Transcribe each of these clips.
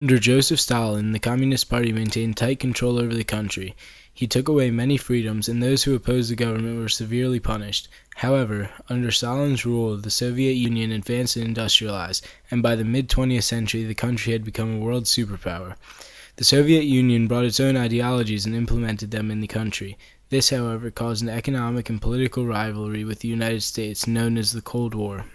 Under Joseph Stalin, the Communist Party maintained tight control over the country. He took away many freedoms, and those who opposed the government were severely punished. However, under Stalin's rule, the Soviet Union advanced and industrialized, and by the mid-20th century, the country had become a world superpower. The Soviet Union brought its own ideologies and implemented them in the country. This, however, caused an economic and political rivalry with the United States, known as the Cold War.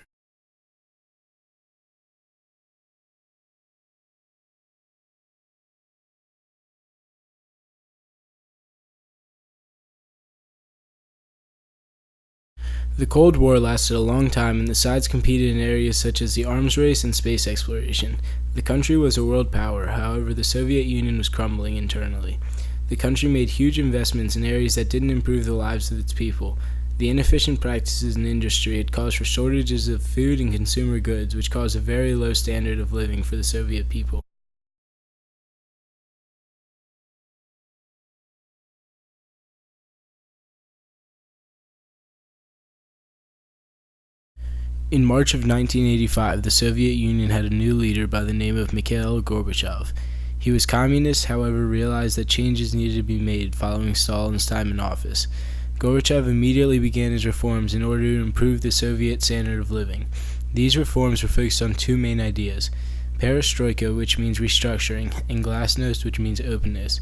The Cold War lasted a long time, and the sides competed in areas such as the arms race and space exploration. The country was a world power, however, the Soviet Union was crumbling internally. The country made huge investments in areas that didn't improve the lives of its people. The inefficient practices in industry had caused for shortages of food and consumer goods, which caused a very low standard of living for the Soviet people. In March of 1985, the Soviet Union had a new leader by the name of Mikhail Gorbachev. He was communist, however, realized that changes needed to be made following Stalin's time in office. Gorbachev immediately began his reforms in order to improve the Soviet standard of living. These reforms were focused on two main ideas: perestroika, which means restructuring, and glasnost, which means openness.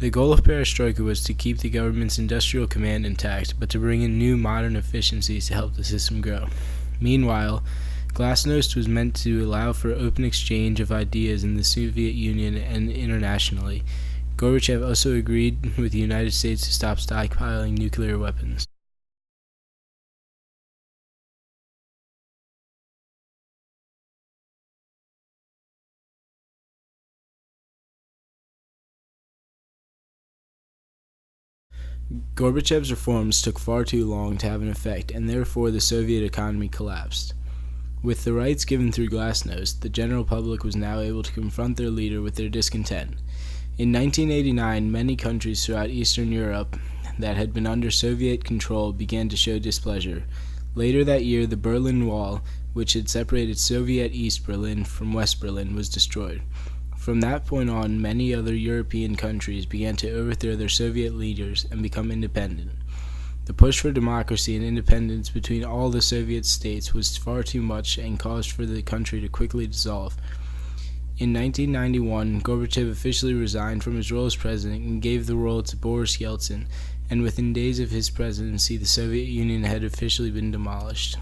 The goal of perestroika was to keep the government's industrial command intact, but to bring in new modern efficiencies to help the system grow. Meanwhile, glasnost was meant to allow for open exchange of ideas in the Soviet Union and internationally. Gorbachev also agreed with the United States to stop stockpiling nuclear weapons. Gorbachev's reforms took far too long to have an effect, and therefore the Soviet economy collapsed. With the rights given through glasnost, the general public was now able to confront their leader with their discontent. In 1989, many countries throughout Eastern Europe that had been under Soviet control began to show displeasure. Later that year, the Berlin Wall, which had separated Soviet East Berlin from West Berlin, was destroyed. From that point on, many other European countries began to overthrow their Soviet leaders and become independent. The push for democracy and independence between all the Soviet states was far too much and caused for the country to quickly dissolve. In 1991, Gorbachev officially resigned from his role as president and gave the role to Boris Yeltsin, and within days of his presidency, the Soviet Union had officially been demolished.